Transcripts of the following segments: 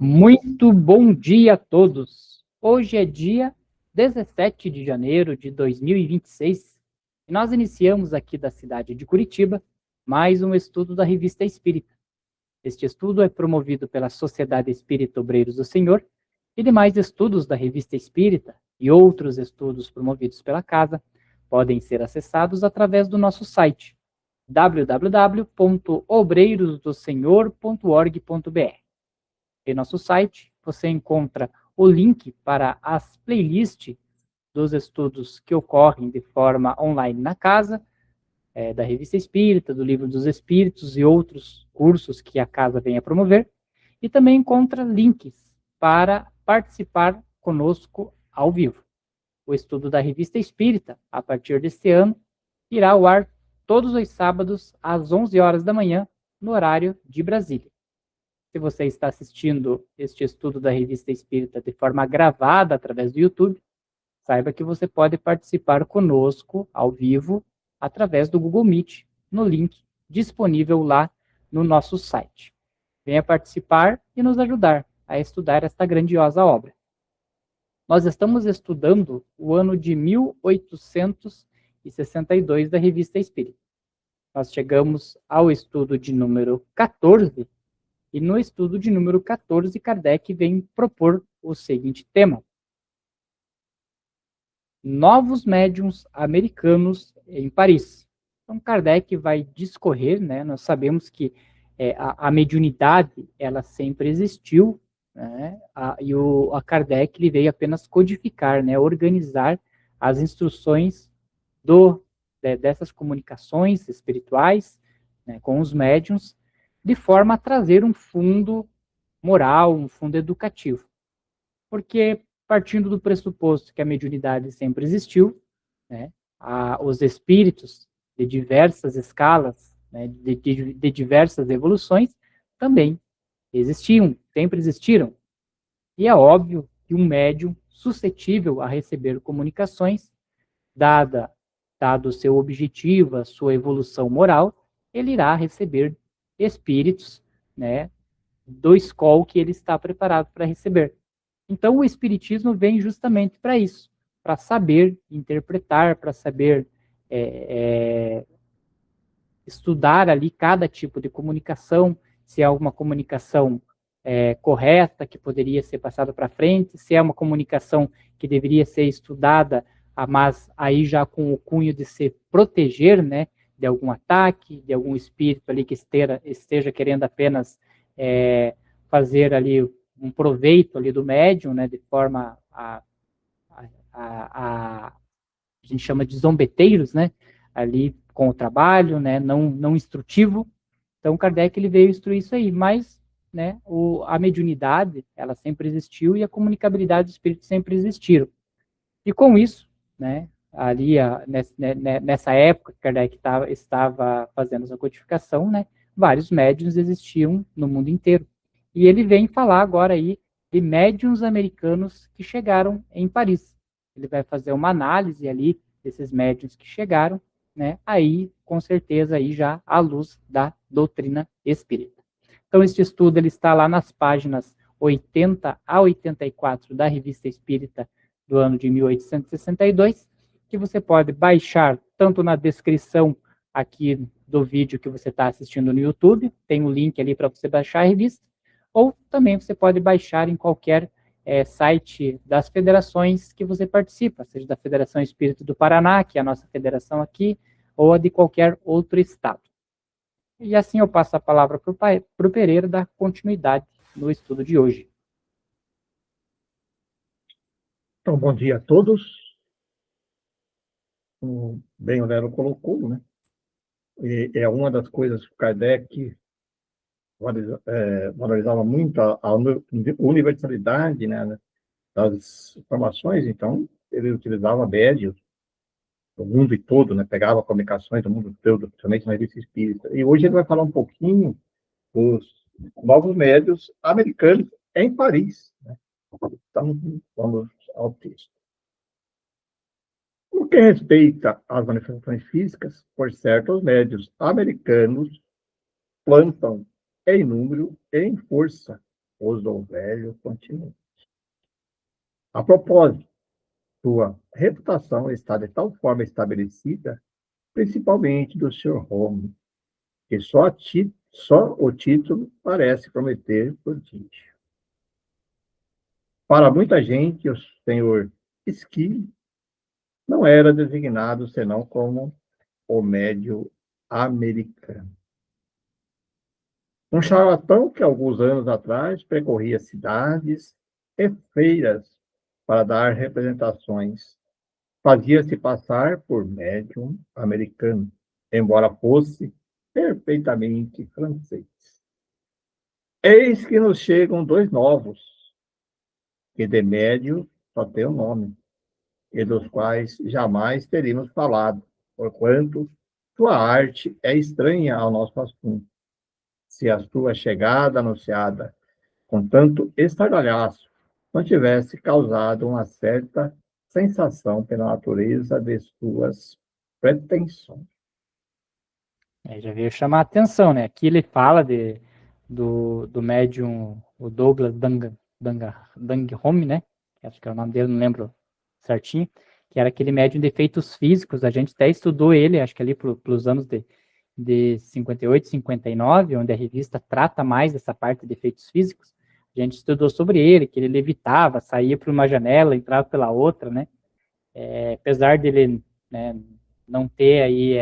Muito bom dia a todos! Hoje é dia 17 de janeiro de 2026 e nós iniciamos aqui da cidade de Curitiba mais um estudo da Revista Espírita. Este estudo é promovido pela Sociedade Espírita Obreiros do Senhor e demais estudos da Revista Espírita e outros estudos promovidos pela casa podem ser acessados através do nosso site www.obreirosdosenhor.org.br. Em nosso site, você encontra o link para as playlists dos estudos que ocorrem de forma online na casa, da Revista Espírita, do Livro dos Espíritos e outros cursos que a casa vem a promover, e também encontra links para participar conosco ao vivo. O estudo da Revista Espírita, a partir deste ano, irá ao ar todos os sábados às 11 horas da manhã, no horário de Brasília. Se você está assistindo este estudo da Revista Espírita de forma gravada através do YouTube, saiba que você pode participar conosco ao vivo através do Google Meet, no link disponível lá no nosso site. Venha participar e nos ajudar a estudar esta grandiosa obra. Nós estamos estudando o ano de 1862 da Revista Espírita. Nós chegamos ao estudo de número 14, e no estudo de número 14, Kardec vem propor o seguinte tema: novos médiuns americanos em Paris. Então, Kardec vai discorrer, né? Nós sabemos que a mediunidade, ela sempre existiu, né? A Kardec ele veio apenas codificar, né? Organizar as instruções dessas comunicações espirituais, né? Com os médiuns, de forma a trazer um fundo moral, um fundo educativo. Porque, partindo do pressuposto que a mediunidade sempre existiu, né, os espíritos de diversas escalas, né, de diversas evoluções, também existiam, sempre existiram. E é óbvio que um médium suscetível a receber comunicações, dado o seu objetivo, a sua evolução moral, ele irá receber espíritos, né, do escol que ele está preparado para receber. Então, o Espiritismo vem justamente para isso, para saber interpretar, para saber estudar ali cada tipo de comunicação, se é uma comunicação correta, que poderia ser passada para frente, se é uma comunicação que deveria ser estudada, mas aí já com o cunho de se proteger, né, de algum ataque, de algum espírito ali que esteja querendo apenas fazer ali um proveito ali do médium, né, de forma a gente chama de zombeteiros, né, ali com o trabalho, né, não instrutivo. Então, Kardec ele veio instruir isso aí, mas, né, a mediunidade, ela sempre existiu e a comunicabilidade do espírito sempre existiram. E com isso, né, ali nessa época que Kardec estava fazendo essa codificação, né, vários médiuns existiam no mundo inteiro. E ele vem falar agora aí de médiuns americanos que chegaram em Paris. Ele vai fazer uma análise ali desses médiuns que chegaram, né, aí, com certeza, aí já à luz da doutrina espírita. Então, este estudo ele está lá nas páginas 80 a 84 da Revista Espírita do ano de 1862, que você pode baixar tanto na descrição aqui do vídeo que você está assistindo no YouTube, tem um link ali para você baixar a revista, ou também você pode baixar em qualquer site das federações que você participa, seja da Federação Espírita do Paraná, que é a nossa federação aqui, ou a de qualquer outro estado. E assim eu passo a palavra para o Pereira dar continuidade no estudo de hoje. Então, bom dia a todos. Como bem o Lero colocou, né? E é uma das coisas que o Kardec valorizava muito, a universalidade, né, das informações. Então, ele utilizava médios do mundo todo, né? Pegava comunicações do mundo todo, principalmente na Revista Espírita. E hoje ele vai falar um pouquinho dos novos médios americanos em Paris, né? Então, vamos ao texto. No que respeita às manifestações físicas, por certo, os médios americanos plantam em número e em força ousou o velho continuou. A propósito, sua reputação está de tal forma estabelecida, principalmente do Sr. Holmes, que só o título parece prometer prodígio. Para muita gente, o Sr. Skill não era designado senão como o médio americano. Um charlatão que, alguns anos atrás, percorria cidades e feiras para dar representações. Fazia-se passar por médium americano, embora fosse perfeitamente francês. Eis que nos chegam dois novos, que de médium só tem o nome, e dos quais jamais teríamos falado, porquanto sua arte é estranha ao nosso assunto. Se a sua chegada anunciada com tanto estardalhaço não tivesse causado uma certa sensação pela natureza de suas pretensões. Já veio chamar a atenção, né? Aqui ele fala do médium, o Douglas Dunghome, né? Acho que é o nome dele, não lembro certinho, que era aquele médium de efeitos físicos. A gente até estudou ele, acho que ali pelos anos de 58, 59, onde a revista trata mais dessa parte de efeitos físicos. A gente estudou sobre ele, que ele levitava, saía por uma janela, entrava pela outra, né? Apesar dele, né, não ter aí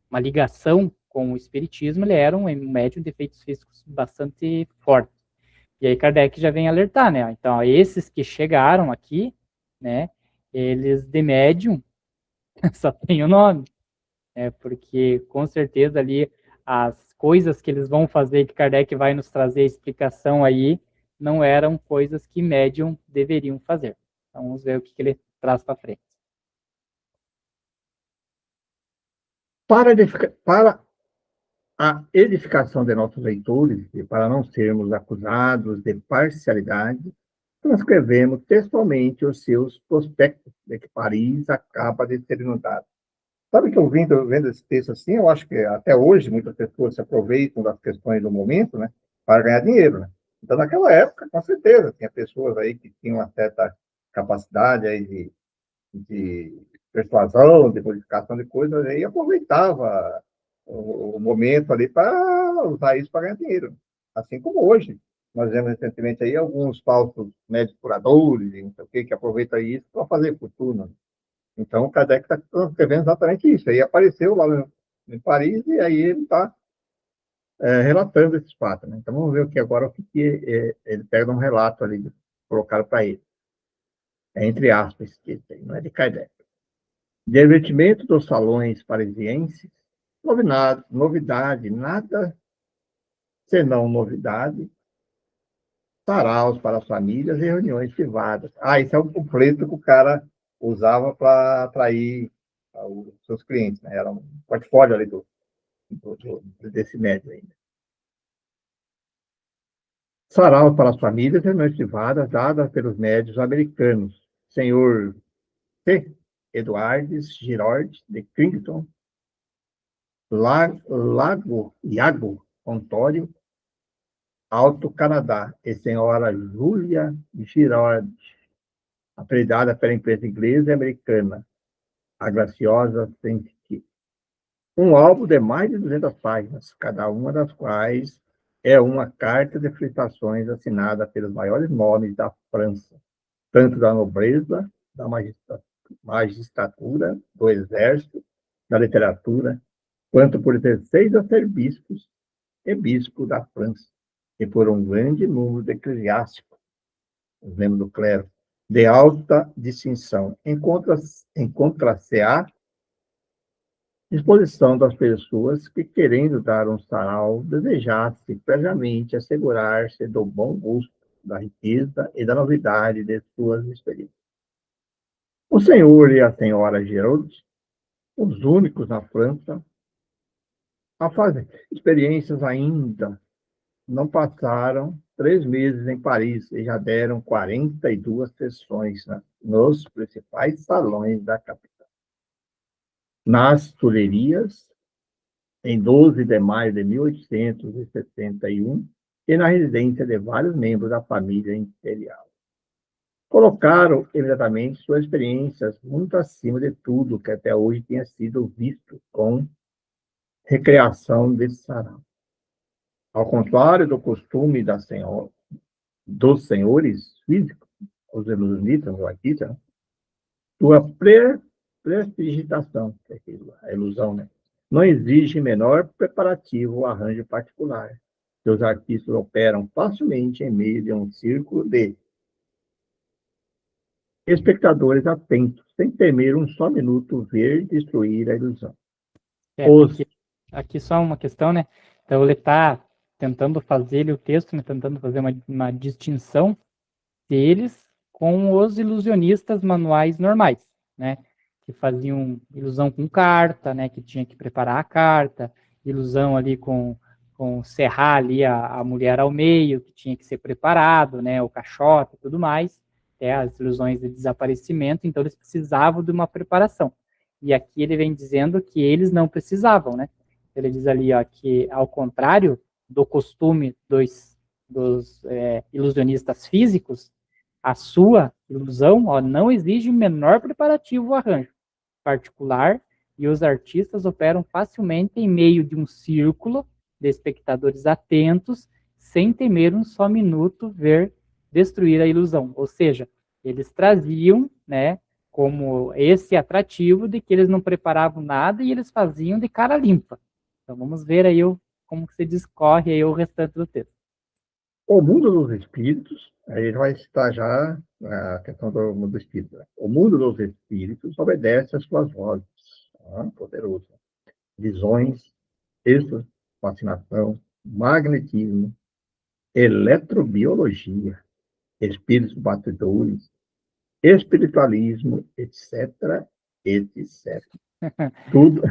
uma ligação com o espiritismo, ele era um médium de efeitos físicos bastante forte. E aí Kardec já vem alertar, né? Então, esses que chegaram aqui, né, eles de médium só tem o nome, né? Porque com certeza ali as coisas que eles vão fazer, que Kardec vai nos trazer a explicação aí, não eram coisas que médium deveriam fazer. Então, vamos ver o que ele traz para frente. Para a edificação de nossos leitores, e para não sermos acusados de parcialidade, transcrevemos textualmente os seus prospectos de que Paris acaba de ser inundado. Sabe que eu vendo esse texto assim, eu acho que até hoje muitas pessoas se aproveitam das questões do momento, né, para ganhar dinheiro, né? Então, naquela época, com certeza, tinha pessoas aí que tinham uma certa capacidade aí de persuasão, de modificação de coisas, e aproveitava o momento ali para usar isso para ganhar dinheiro. Assim como hoje. Nós vemos recentemente aí alguns falsos médicos curadores, não sei o quê, que aproveitam isso para fazer fortuna. Então, o Kardec está escrevendo exatamente isso. Aí apareceu lá em Paris e aí ele está relatando esses fatos. Né? Então, vamos ver aqui agora o que ele pega um relato ali, colocado para ele. Entre aspas, que tem, não é de Kardec. Divertimento dos salões parisienses, novidade, nada senão novidade, saraus para as famílias e reuniões privadas. Esse é o panfleto que o cara usava para atrair os seus clientes, né? Era um portfólio ali desse médio ainda. Saraus para as famílias e reuniões privadas dadas pelos médios americanos. Senhor C. Edwards Girard de Crington, Iago Ontório, Alto Canadá, e senhora Julia Girard, apelidada pela imprensa inglesa e americana, a graciosa Sensitive. Um álbum de mais de 200 páginas, cada uma das quais é uma carta de felicitações assinada pelos maiores nomes da França, tanto da nobreza, da magistratura, do exército, da literatura, quanto por 16 arcebispos e bispos da França, e por um grande número de eclesiásticos, os membros do clero, de alta distinção. Encontra-se a disposição das pessoas que, querendo dar um sarau, desejasse previamente assegurar-se do bom gosto, da riqueza e da novidade de suas experiências. O senhor e a senhora Giraud, os únicos na França a fazer experiências ainda, não passaram 3 meses em Paris e já deram 42 sessões, né, nos principais salões da capital. Nas Tulherias, em 12 de maio de 1861, e na residência de vários membros da família imperial. Colocaram imediatamente suas experiências muito acima de tudo que até hoje tinha sido visto com recreação de sarau. Ao contrário do costume dos senhores físicos, os ilusionistas, os artistas, sua prestigitação, a ilusão, né? Não exige menor preparativo ou arranjo particular. Seus artistas operam facilmente em meio de um círculo de espectadores atentos, sem temer um só minuto ver destruir a ilusão. Aqui só uma questão, né? Então ele está tentando fazer o texto, né? Tentando fazer uma distinção deles com os ilusionistas manuais normais, né? Que faziam ilusão com carta, né? Que tinha que preparar a carta, ilusão ali com serrar ali a mulher ao meio, que tinha que ser preparado, né? O caixote e tudo mais, as ilusões de desaparecimento, então eles precisavam de uma preparação. E aqui ele vem dizendo que eles não precisavam, né? Ele diz ali, ó, que ao contrário do costume dos ilusionistas físicos, a sua ilusão, ó, não exige menor preparativo ou arranjo particular, e os artistas operam facilmente em meio de um círculo de espectadores atentos, sem temer um só minuto ver destruir a ilusão. Ou seja, eles traziam, né, como esse atrativo de que eles não preparavam nada e eles faziam de cara limpa. Então vamos ver aí como que se discorre aí o restante do texto. O mundo dos espíritos, aí ele vai citar já a questão do mundo do espírito. O mundo dos espíritos obedece às suas vozes. Poderoso. Visões, fascinação, magnetismo, eletrobiologia, espíritos batedores, espiritualismo, etc, etc. Tudo.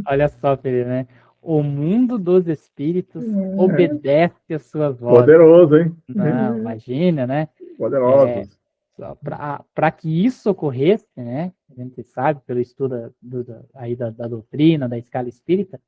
Olha só, Pedro, né? O mundo dos espíritos obedece às suas vozes. Poderoso, hein? Não, imagina, né? Poderosos. Para que isso ocorresse, né? A gente sabe, pelo estudo da doutrina, da escala espírita,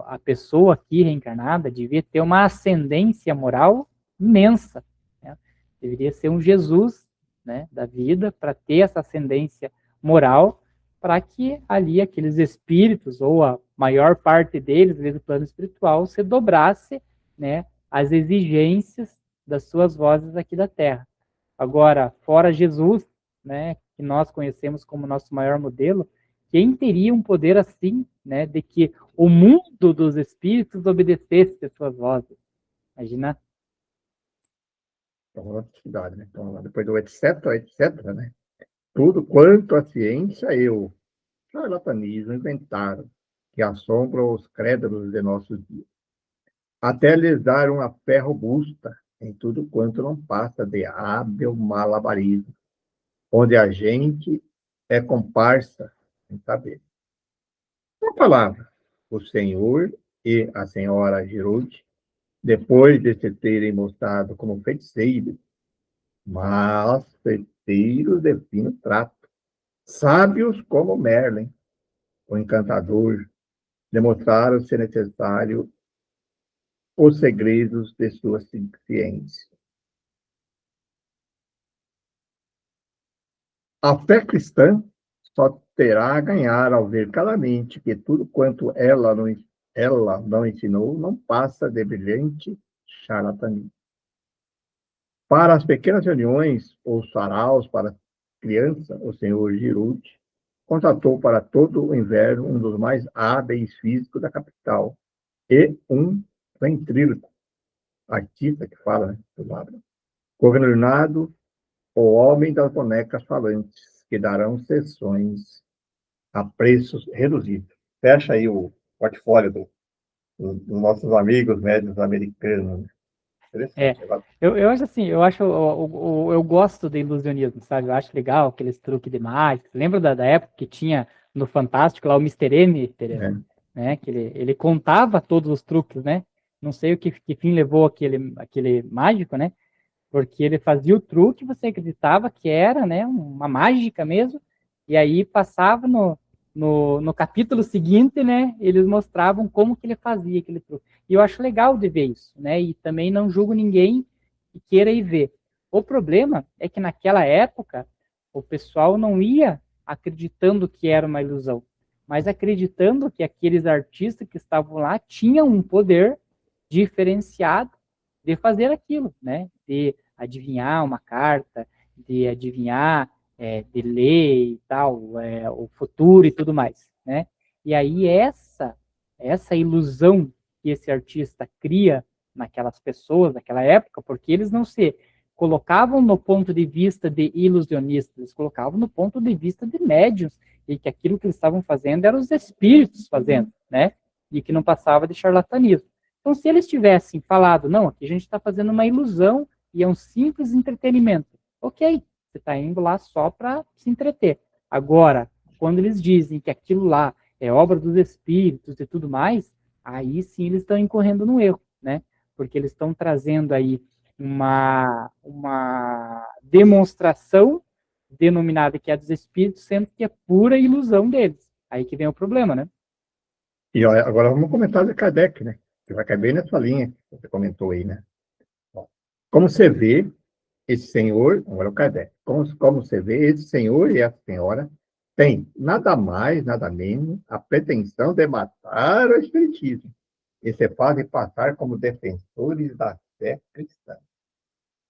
a pessoa aqui reencarnada devia ter uma ascendência moral imensa, né? Deveria ser um Jesus, né, da vida, para ter essa ascendência moral, para que ali aqueles espíritos, ou a maior parte deles, do plano espiritual, se dobrasse, né, às exigências das suas vozes aqui da Terra. Agora, fora Jesus, né, que nós conhecemos como nosso maior modelo, quem teria um poder assim, né, de que o mundo dos espíritos obedecesse às suas vozes? Imagina. Então, uma dificuldade, né? Então, depois do etc, etc, né? Tudo quanto a ciência e o charlatanismo inventaram, que assombram os crédulos de nossos dias, até lhes dar uma fé robusta em tudo quanto não passa de hábil malabarismo, onde a gente é comparsa sem saber. Uma palavra, o senhor e a senhora Giroud, depois de se terem mostrado como feiticeiros, mas feiticeiros de fino trato, sábios como Merlin, o encantador, demonstraram ser necessário os segredos de sua ciência. A fé cristã só terá a ganhar ao ver claramente que tudo quanto ela não ensinou não passa de brilhante charlatanismo. Para as pequenas reuniões ou saraus para criança, o senhor Giroud contratou para todo o inverno um dos mais hábeis físicos da capital e um ventríloco, artista que fala, né, do lado, governado o homem das bonecas falantes, que darão sessões a preços reduzidos. Fecha aí o portfólio dos nossos amigos médios americanos. Eu acho assim, eu gosto do ilusionismo, sabe? Eu acho legal aqueles truques de mágica. Lembra da época que tinha no Fantástico lá o Mr. M, né? Que ele contava todos os truques, né? Não sei o que fim levou aquele mágico, né? Porque ele fazia o truque, você acreditava que era, né, uma mágica mesmo, e aí passava no capítulo seguinte, né, eles mostravam como que ele fazia aquele truque. E eu acho legal de ver isso, né, e também não julgo ninguém que queira ir ver. O problema é que naquela época, o pessoal não ia acreditando que era uma ilusão, mas acreditando que aqueles artistas que estavam lá tinham um poder diferenciado de fazer aquilo, né, de adivinhar uma carta, de adivinhar de ler e tal, o futuro e tudo mais, né? E aí essa ilusão que esse artista cria naquelas pessoas, naquela época, porque eles não se colocavam no ponto de vista de ilusionistas, eles colocavam no ponto de vista de médiuns, e que aquilo que eles estavam fazendo eram os espíritos fazendo, né? E que não passava de charlatanismo. Então, se eles tivessem falado, não, aqui a gente está fazendo uma ilusão e é um simples entretenimento, ok, você está indo lá só para se entreter. Agora, quando eles dizem que aquilo lá é obra dos espíritos e tudo mais, aí sim eles estão incorrendo no erro, né? Porque eles estão trazendo aí uma demonstração denominada que é dos espíritos, sendo que é pura ilusão deles. Aí que vem o problema, né? E olha, agora vamos comentar de Kardec, né? Que vai cair bem nessa linha que você comentou aí, né? Como você vê, esse senhor, agora é o Kardec, como você vê, esse senhor e essa senhora têm nada mais, nada menos, a pretensão de matar o espiritismo e se fazem passar como defensores da fé cristã.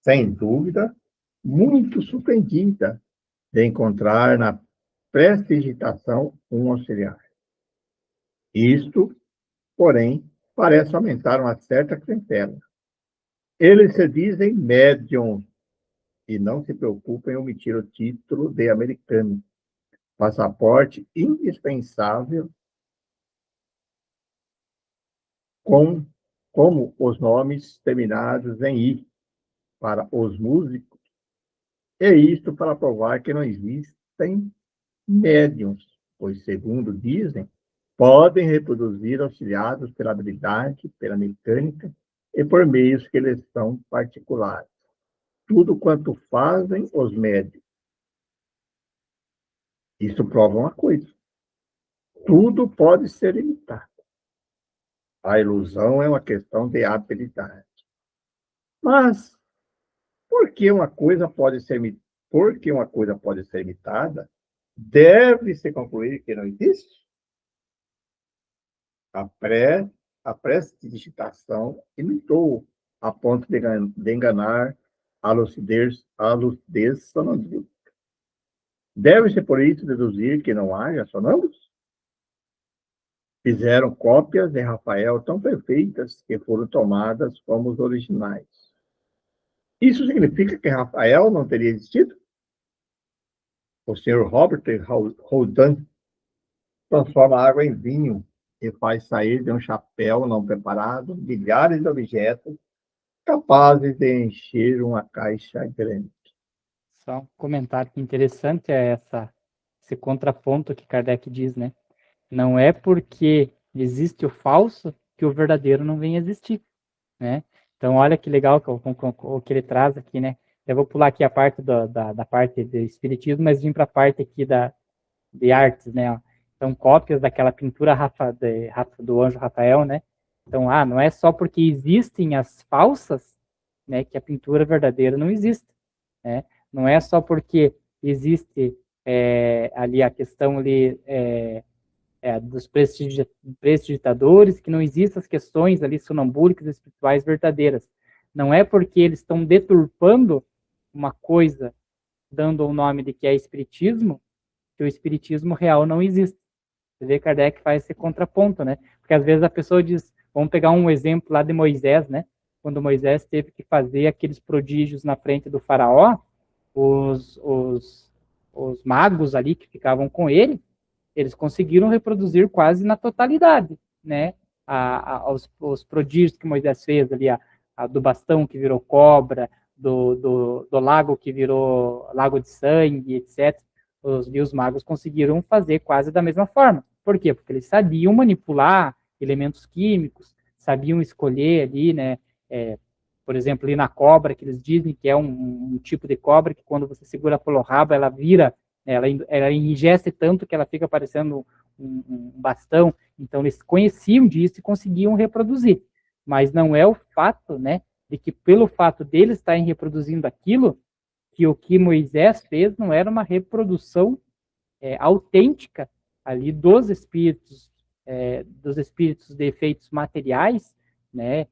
Sem dúvida, muito surpreendida de encontrar na prestidigitação um auxiliar. Isto, porém, parece aumentar uma certa clientela. Eles se dizem médiums e não se preocupam em omitir o título de americano, passaporte indispensável, como os nomes terminados em I para os músicos, e isto para provar que não existem médiums, pois, segundo dizem, podem reproduzir auxiliados pela habilidade, pela mecânica e por meios que lhes são particulares. Tudo quanto fazem os médios. Isso prova uma coisa. Tudo pode ser imitado. A ilusão é uma questão de habilidade. Mas, por que uma coisa pode ser, porque uma coisa pode ser imitada, deve-se concluir que não existe? A prestidigitação imitou a ponto de enganar a lucidez sonambúlica. Deve-se, por isso, deduzir que não haja sonâmbulos? Fizeram cópias de Rafael tão perfeitas que foram tomadas como os originais. Isso significa que Rafael não teria existido? O Sr. Robert Houdin transforma a água em vinho e faz sair de um chapéu não preparado milhares de objetos capazes de encher uma caixa grande. Só um comentário interessante esse contraponto que Kardec diz, né? Não é porque existe o falso que o verdadeiro não vem a existir, né? Então, olha que legal o que ele traz aqui, né? Eu vou pular aqui a parte da parte do espiritismo, mas vim para a parte aqui de artes, né? Então, cópias daquela pintura do anjo Rafael, né? Então, não é só porque existem as falsas, né, que a pintura verdadeira não existe, né? Não é só porque existe ali a questão ali dos prestidigitadores, que não existem as questões ali sonambúlicas espirituais verdadeiras. Não é porque eles estão deturpando uma coisa, dando o nome de que é espiritismo, que o espiritismo real não existe. Você vê que Kardec faz esse contraponto, né? Porque às vezes a pessoa diz, vamos pegar um exemplo lá de Moisés, né? Quando Moisés teve que fazer aqueles prodígios na frente do faraó, os magos ali que ficavam com ele, eles conseguiram reproduzir quase na totalidade, né? Os prodígios que Moisés fez ali, do bastão que virou cobra, do lago que virou lago de sangue, etc. Os magos conseguiram fazer quase da mesma forma. Por quê? Porque eles sabiam manipular elementos químicos, sabiam escolher ali, né? Por exemplo, ali na cobra, que eles dizem que é um tipo de cobra que quando você segura pelo rabo, ela vira ela enrijece tanto que ela fica parecendo um bastão. Então, eles conheciam disso e conseguiam reproduzir. Mas não é o fato, né, de que pelo fato deles estarem reproduzindo aquilo, que o que Moisés fez não era uma reprodução autêntica ali dos espíritos de efeitos materiais, né,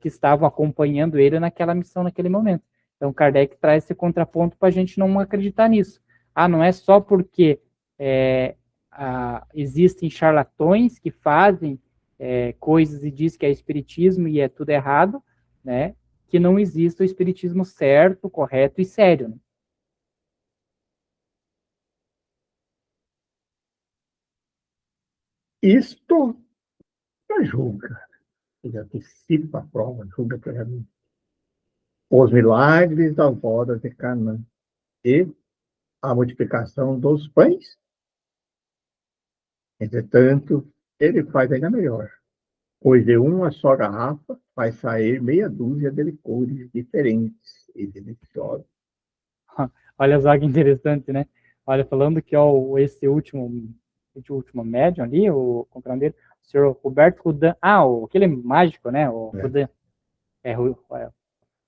que estavam acompanhando ele naquela missão, naquele momento. Então, Kardec traz esse contraponto para a gente não acreditar nisso. Não é só porque existem charlatões que fazem coisas e diz que é espiritismo e é tudo errado, né, que não existe o espiritismo certo, correto e sério, né? Isto julga, ele antecipa a prova, julga para mim. Os milagres das bodas de Canaã e a multiplicação dos pães. Entretanto, ele faz ainda melhor, pois de uma só garrafa vai sair meia dúzia de licores diferentes e deliciosos. Olha só que interessante, né? Olha, falando que esse último médium ali, o companheiro, o senhor Roberto Rudan, aquele mágico, né? O Rudan.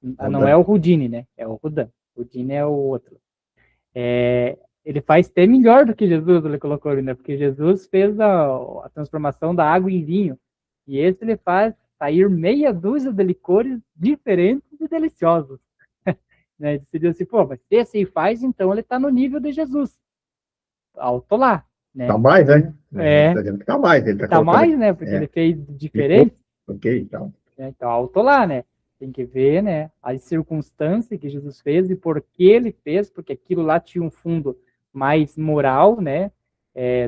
Não é o Rudine, né? É o Rudan. O Rudine é o outro. Ele faz até melhor do que Jesus, ele colocou ali, né? Porque Jesus fez a transformação da água em vinho. E esse ele faz sair meia dúzia de licores diferentes e deliciosos. Né? Decidiu assim, mas se esse aí faz, então ele está no nível de Jesus. Alto lá, né? Tá mais, né? Tá dizendo que tá mais. Ele tá mais, né? Porque ele fez diferente. Ok, então. Então, alto lá, né? Tem que ver, né, as circunstâncias que Jesus fez e por que ele fez, porque aquilo lá tinha um fundo mais moral, né,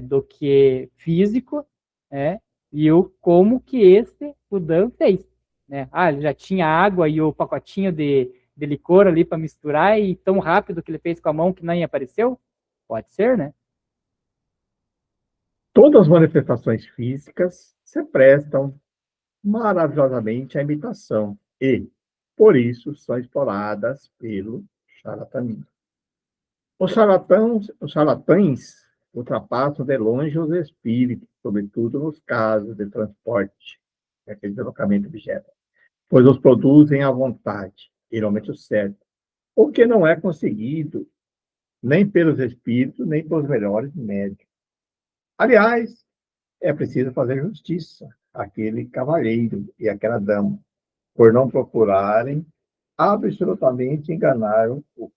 do que físico, né, e como que o Dan fez, né? Ele já tinha água e o pacotinho de licor ali para misturar e tão rápido que ele fez com a mão que nem apareceu? Pode ser, né? Todas as manifestações físicas se prestam maravilhosamente à imitação e, por isso, são exploradas pelo charlatanismo. Os charlatães ultrapassam de longe os espíritos, sobretudo nos casos de transporte, aquele deslocamento de objetos, pois os produzem à vontade, geralmente o certo, o que não é conseguido nem pelos espíritos, nem pelos melhores médicos. Aliás, é preciso fazer justiça àquele cavalheiro e àquela dama, por não procurarem absolutamente enganar o povo.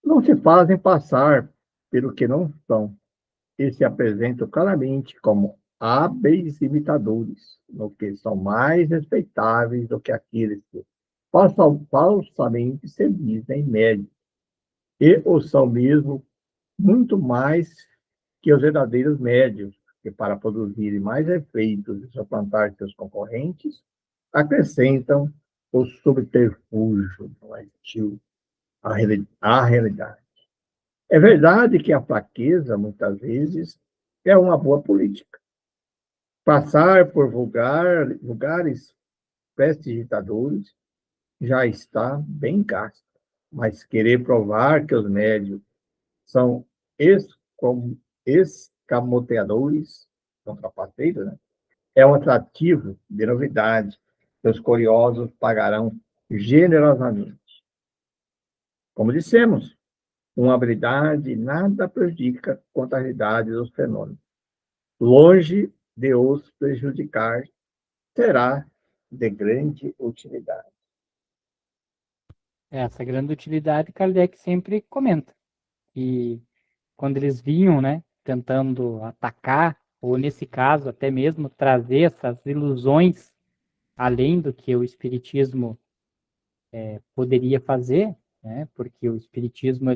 Não se fazem passar pelo que não são e se apresentam claramente como hábeis imitadores, no que são mais respeitáveis do que aqueles que falsamente se dizem médicos, e o são mesmo muito mais que os verdadeiros médios, que para produzirem mais efeitos e suplantar seus concorrentes, acrescentam o subterfúgio, não é, tio, a realidade. É verdade que a fraqueza, muitas vezes, é uma boa política. Passar por lugares prestidigitadores já está bem gasto, mas querer provar que os médios são escamoteadores, são trapaceiros, né? É um atrativo de novidade que os curiosos pagarão generosamente. Como dissemos, uma habilidade nada prejudica quanto à realidade dos fenômenos. Longe de os prejudicar, será de grande utilidade. Essa grande utilidade Kardec sempre comenta. E quando eles vinham, né, tentando atacar, ou nesse caso até mesmo trazer essas ilusões além do que o espiritismo poderia fazer, né, porque o espiritismo,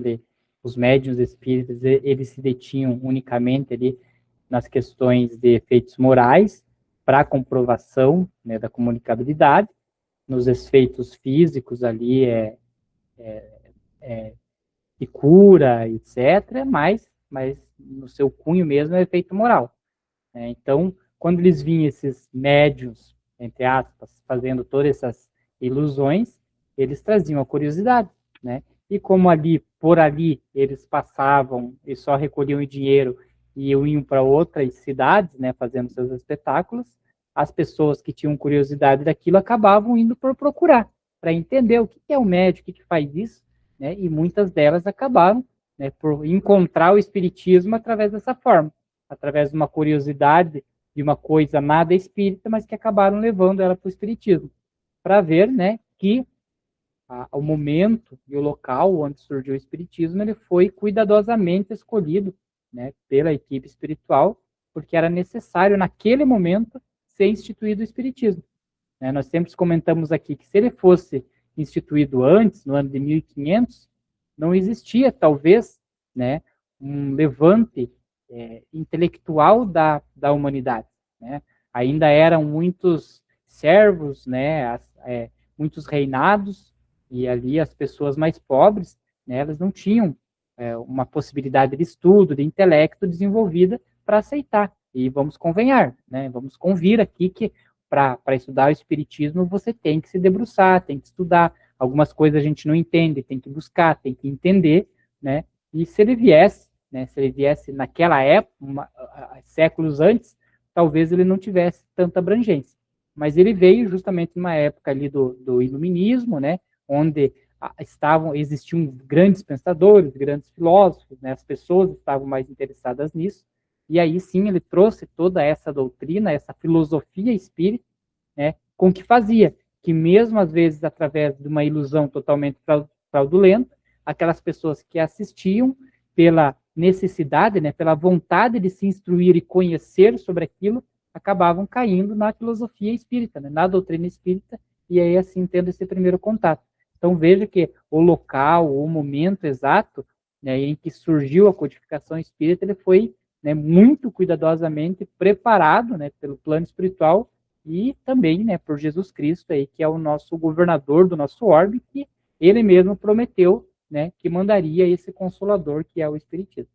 os médiuns espíritas, eles se detinham unicamente ali nas questões de efeitos morais para comprovação, né, da comunicabilidade, nos efeitos físicos ali de cura, etc., mas no seu cunho mesmo é efeito moral. Né? Então, quando eles vinham esses médios, entre aspas, fazendo todas essas ilusões, eles traziam a curiosidade, né? e como por ali, eles passavam e só recolhiam o dinheiro e iam para outras cidades, né, fazendo seus espetáculos, as pessoas que tinham curiosidade daquilo acabavam indo por procurar, para entender o que é o médium, o que faz isso, né, e muitas delas acabaram, né, por encontrar o espiritismo através dessa forma, através de uma curiosidade de uma coisa nada espírita, mas que acabaram levando ela para o espiritismo, para ver, né, que o momento e o local onde surgiu o espiritismo, ele foi cuidadosamente escolhido, né, pela equipe espiritual, porque era necessário naquele momento ser instituído o espiritismo. Né? Nós sempre comentamos aqui que se ele fosse instituído antes, no ano de 1500, não existia talvez, né, um levante intelectual da humanidade. Né? Ainda eram muitos servos, né, muitos reinados, e ali as pessoas mais pobres, né, elas não tinham uma possibilidade de estudo, de intelecto desenvolvida para aceitar. E vamos convenhar, né, vamos convir aqui que para estudar o espiritismo você tem que se debruçar, tem que estudar. Algumas coisas a gente não entende, tem que buscar, tem que entender, né? E se ele viesse, né, se ele viesse naquela época, séculos antes, talvez ele não tivesse tanta abrangência. Mas ele veio justamente numa época ali do iluminismo, né, onde existiam grandes pensadores, grandes filósofos, né, as pessoas estavam mais interessadas nisso, e aí sim ele trouxe toda essa doutrina, essa filosofia espírita, né, com que fazia que mesmo às vezes através de uma ilusão totalmente fraudulenta, aquelas pessoas que assistiam pela necessidade, né, pela vontade de se instruir e conhecer sobre aquilo, acabavam caindo na filosofia espírita, né, na doutrina espírita, e aí assim tendo esse primeiro contato. Então veja que o local, o momento exato, né, em que surgiu a codificação espírita, ele foi, né, muito cuidadosamente preparado, né, pelo plano espiritual e também, né, por Jesus Cristo aí, que é o nosso governador do nosso orbe, que ele mesmo prometeu, né, que mandaria esse consolador que é o espiritismo.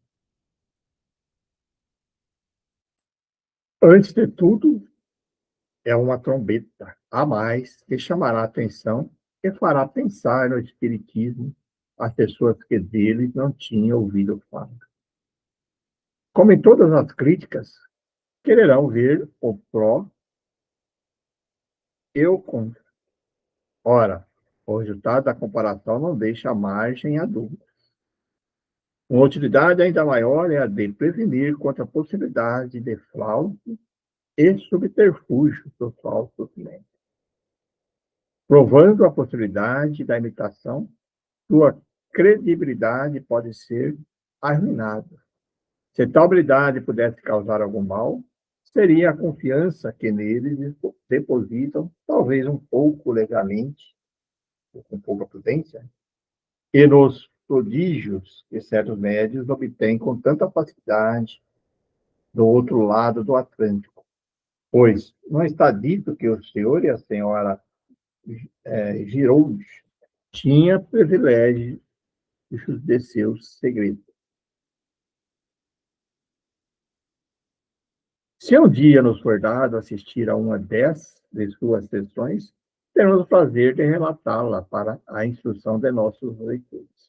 Antes de tudo, é uma trombeta a mais que chamará a atenção e fará pensar no espiritismo as pessoas que dele não tinham ouvido falar. Como em todas as críticas, quererão ver o pró e o contra. Ora, o resultado da comparação não deixa margem a dúvida. Uma utilidade ainda maior é a de prevenir contra a possibilidade de fraude e subterfúgio do falso documento, provando a possibilidade da imitação, sua credibilidade pode ser arruinada. Se tal habilidade pudesse causar algum mal, seria a confiança que neles depositam, talvez um pouco legalmente, ou com pouca prudência, e nos prodígios que certos médios obtêm com tanta facilidade do outro lado do Atlântico. Pois não está dito que o senhor e a senhora Giroud tinham privilégio de seus segredos. Se um dia nos for dado assistir a uma de suas sessões, teremos o prazer de relatá-la para a instrução de nossos leitores.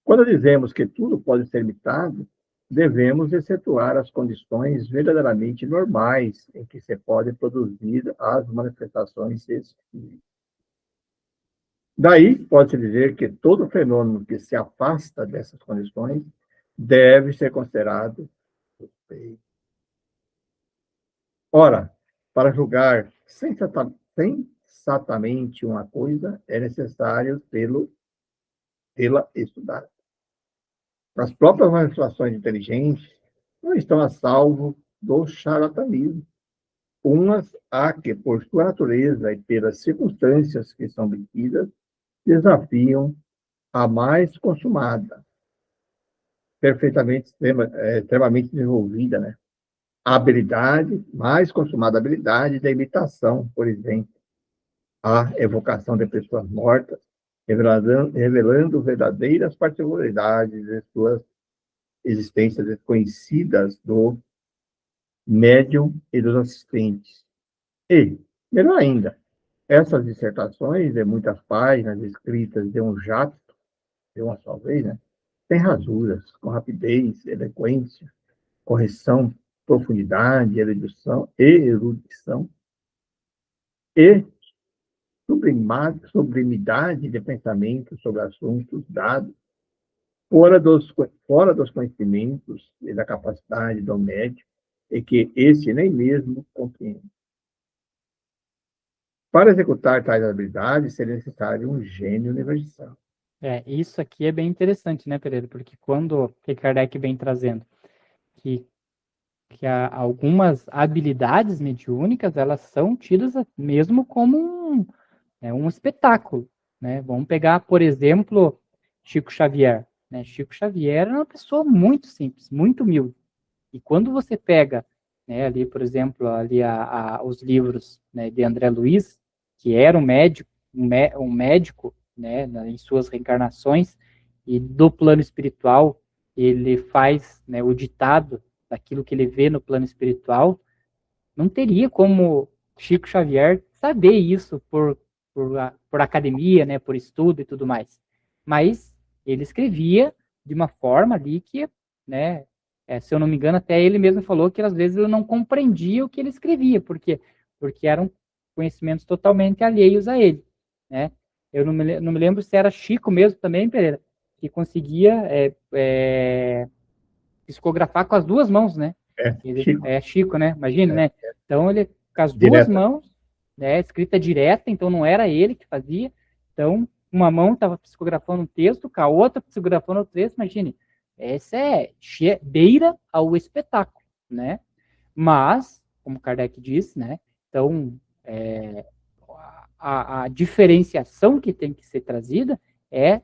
Quando dizemos que tudo pode ser imitado, devemos excetuar as condições verdadeiramente normais em que se podem produzir as manifestações espíritas. Daí, pode-se dizer que todo fenômeno que se afasta dessas condições deve ser considerado suspeito. Ora, para julgar sensatamente uma coisa, é necessário tê-la estudada. As próprias manifestações inteligentes não estão a salvo do charlatanismo. Umas há que, por sua natureza e pelas circunstâncias que são obtidas, desafiam a mais consumada, extremamente desenvolvida, né? A habilidade, mais consumada habilidade da imitação, por exemplo, a evocação de pessoas mortas, revelando verdadeiras particularidades de suas existências desconhecidas do médium e dos assistentes. E, melhor ainda, essas dissertações de muitas páginas escritas de um jato de uma só vez, né? Tem rasuras, com rapidez, eloquência, correção, profundidade, erudição e sublimidade de pensamento sobre assuntos dados fora dos conhecimentos e da capacidade do médico, e que esse nem mesmo compreende. Para executar tais habilidades, seria necessário um gênio universal. Isso aqui é bem interessante, né, Pereira? Porque quando que Kardec vem trazendo que algumas habilidades mediúnicas, elas são tidas mesmo como um espetáculo, né? Vamos pegar, por exemplo, Chico Xavier, né? Chico Xavier era uma pessoa muito simples, muito humilde. E quando você pega, né, ali, por exemplo, ali os livros, né, de André Luiz, que era um médico, né, em suas reencarnações, e do plano espiritual, ele faz, né, o ditado daquilo que ele vê no plano espiritual, não teria como Chico Xavier saber isso por academia, né, por estudo e tudo mais. Mas ele escrevia de uma forma ali que, né, se eu não me engano, até ele mesmo falou que às vezes ele não compreendia o que ele escrevia, porque eram conhecimentos totalmente alheios a ele, né? Eu não me lembro se era Chico mesmo também, Pereira, que conseguia psicografar com as duas mãos, né? Ele Chico, é Chico, né? Imagina, né? Então ele com as duas direta. mãos, né? Escrita direta, então não era ele que fazia. Então uma mão estava psicografando um texto, com a outra psicografando o texto. Imagine, essa beira ao espetáculo, né? Mas, como Kardec disse, né? Então a diferenciação que tem que ser trazida é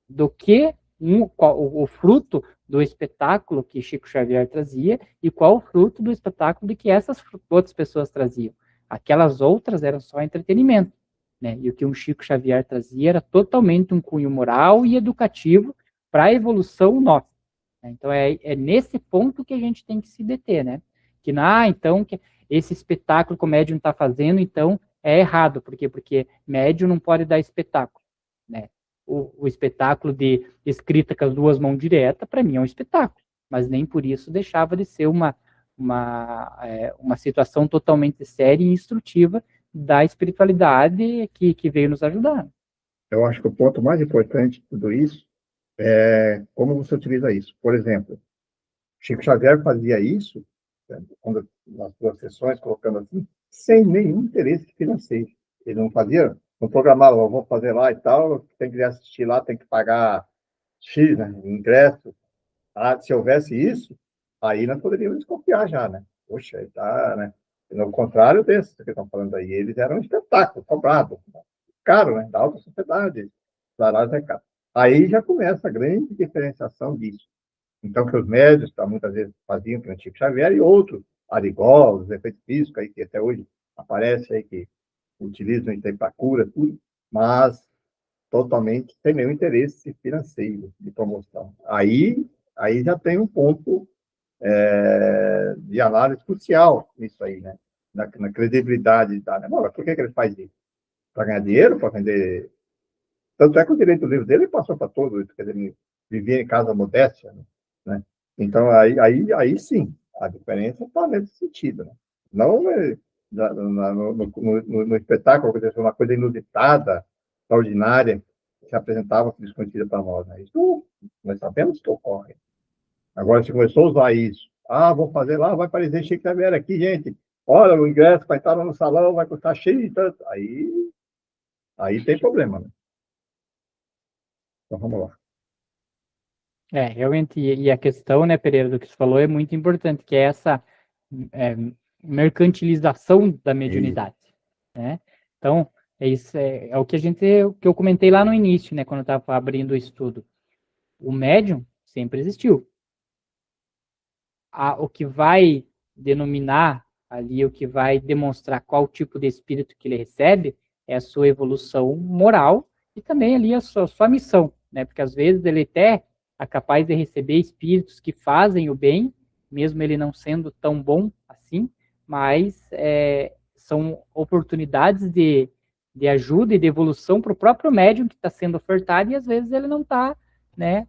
do que o fruto do espetáculo que Chico Xavier trazia e qual o fruto do espetáculo de que essas outras pessoas traziam. Aquelas outras eram só entretenimento, né? E o que um Chico Xavier trazia era totalmente um cunho moral e educativo para a evolução nossa. Então é nesse ponto que a gente tem que se deter, né? Que então que esse espetáculo que o médium está fazendo, então é errado, por quê? Porque médium não pode dar espetáculo, né? O espetáculo de escrita com as duas mãos diretas, para mim é um espetáculo, mas nem por isso deixava de ser uma situação totalmente séria e instrutiva da espiritualidade que veio nos ajudar. Eu acho que o ponto mais importante de tudo isso é como você utiliza isso. Por exemplo, Chico Xavier fazia isso, quando, nas suas sessões, colocando assim, sem nenhum interesse financeiro. Ele não fazia, não programava, vou fazer lá e tal, tem que assistir lá, tem que pagar X, né, ingresso. Se houvesse isso, aí nós poderíamos desconfiar já, né? Poxa, ele tá, né? No contrário desses que estão falando aí, eles eram um espetáculo, cobrado, caro, né? Da alta sociedade, salário é caro. Aí já começa a grande diferenciação disso. Então, que os médios, muitas vezes, faziam, que o Chico Xavier, e outros, Arigol, os efeitos físicos, aí, que até hoje aparece aí, que utilizam isso aí para cura, tudo, mas totalmente sem nenhum interesse financeiro de promoção. Aí já tem um ponto de análise crucial nisso aí, né? Na credibilidade da... Mas por que ele faz isso? Para ganhar dinheiro? Para vender... Tanto é que o direito do livro dele passou para todos, quer dizer, ele vivia em casa modéstia, né? Então, aí sim, a diferença está nesse sentido, né? Não no espetáculo, quer dizer, uma coisa inusitada, extraordinária, que se apresentava desconhecida para nós, né? Isso nós sabemos que ocorre. Agora, se começou a usar isso, vou fazer lá, vai aparecer Chico Xavier aqui, gente. Olha, o ingresso vai estar no salão, vai custar cheio e tanto. Aí tem problema, né? Então, vamos lá. Realmente, e a questão, né, Pereira, do que você falou é muito importante, que é essa é, mercantilização da mediunidade, né? Então, isso é o que que eu comentei lá no início, né, quando eu estava abrindo o estudo. O médium sempre existiu. O que vai denominar ali, o que vai demonstrar qual tipo de espírito que ele recebe é a sua evolução moral e também ali a sua missão, né? Porque às vezes ele até é capaz de receber espíritos que fazem o bem, mesmo ele não sendo tão bom assim, mas são oportunidades de ajuda e de evolução para o próprio médium que está sendo ofertado e às vezes ele não está né,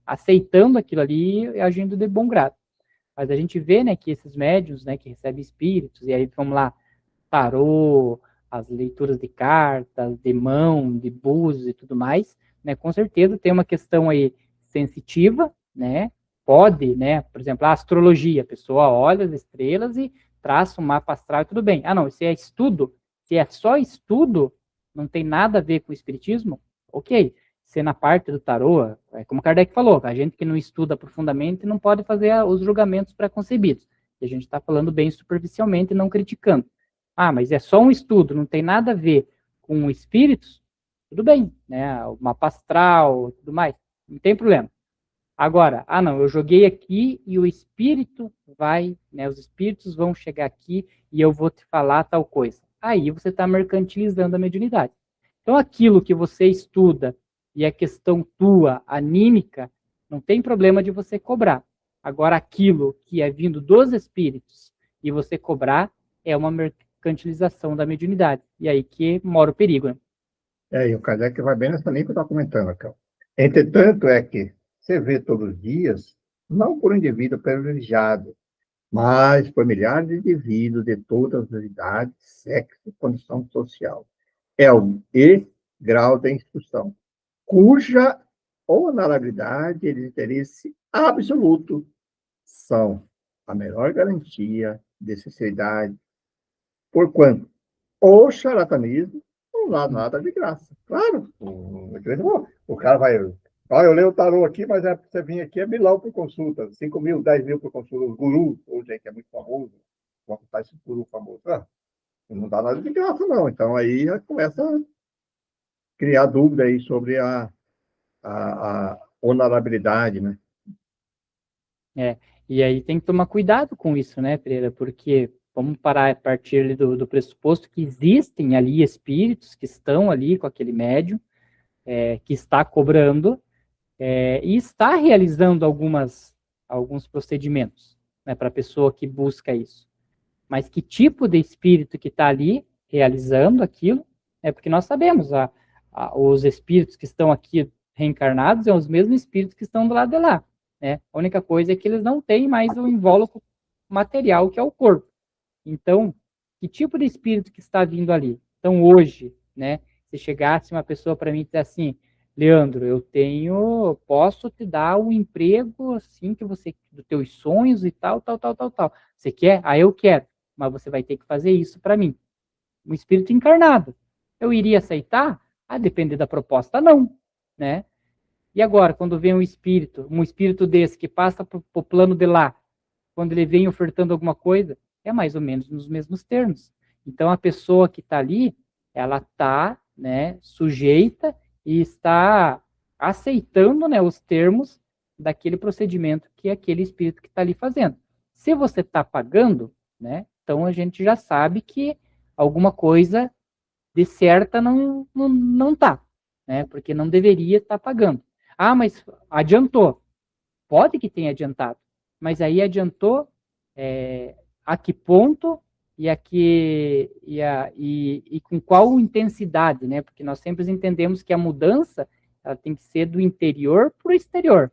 aceitando aquilo ali e agindo de bom grado. Mas a gente vê, né, que esses médiuns, né, que recebem espíritos, e aí vamos lá, tarô, as leituras de cartas, de mão, de búzios e tudo mais, né, com certeza tem uma questão aí sensitiva, né, pode, né, por exemplo, a astrologia, a pessoa olha as estrelas e traça um mapa astral e tudo bem. Ah, não, se é estudo, se é só estudo, não tem nada a ver com o espiritismo, ok. Se na parte do tarô, como Kardec falou, a gente que não estuda profundamente não pode fazer os julgamentos preconcebidos. E a gente está falando bem superficialmente e não criticando. Ah, mas é só um estudo, não tem nada a ver com espíritos, tudo bem, né? O mapa astral, tudo mais, não tem problema. Agora, ah não, eu joguei aqui e o espírito vai, né? Os espíritos vão chegar aqui e eu vou te falar tal coisa. Aí você está mercantilizando a mediunidade. Então, aquilo que você estuda e a questão tua, anímica, não tem problema de você cobrar. Agora, aquilo que é vindo dos espíritos e você cobrar é uma mercantilização da mediunidade. E aí que mora o perigo, né? E o Kardec vai bem nessa linha que eu estava comentando, aqui. Entretanto, é que você vê todos os dias, não por um indivíduo privilegiado, mas por milhares de indivíduos de todas as idades, sexo e condição social. E grau de instrução, cuja honorabilidade e interesse absoluto são a melhor garantia de sinceridade, porquanto o charlatanismo não dá nada de graça. Claro, o cara vai. Olha, eu leio o tarô aqui, mas você vir aqui é milão por consulta, 5 mil, 10 mil por consulta. Os gurus, hoje aí que é muito famoso, vão contar esse guru famoso. Não dá nada de graça, não. Então aí já começa a criar dúvida aí sobre a honorabilidade, né? É, e aí tem que tomar cuidado com isso, né, Pereira? Porque vamos parar a partir ali do pressuposto que existem ali espíritos que estão ali com aquele médium, que está cobrando, e está realizando alguns procedimentos, né, para a pessoa que busca isso. Mas que tipo de espírito que está ali realizando aquilo, porque nós sabemos, os espíritos que estão aqui reencarnados são os mesmos espíritos que estão do lado de lá, né? A única coisa é que eles não têm mais o invólucro material que é o corpo. Então, que tipo de espírito que está vindo ali? Então, hoje, né, se chegasse uma pessoa para mim e dizer assim, Leandro, posso te dar um emprego assim que você, dos teus sonhos e tal, tal, tal, tal, tal. Você quer? Ah, eu quero. Mas você vai ter que fazer isso para mim. Um espírito encarnado. Eu iria aceitar? A depender da proposta, não, né? E agora, quando vem um espírito desse que passa para o plano de lá, quando ele vem ofertando alguma coisa, é mais ou menos nos mesmos termos. Então, a pessoa que está ali, ela está, né, sujeita e está aceitando, né, os termos daquele procedimento que aquele espírito que está ali fazendo. Se você está pagando, né, então a gente já sabe que alguma coisa de certa não tá, né, porque não deveria estar pagando. Ah, mas adiantou. Pode que tenha adiantado, mas aí adiantou a que ponto e com qual intensidade, né? Porque nós sempre entendemos que a mudança ela tem que ser do interior para o exterior.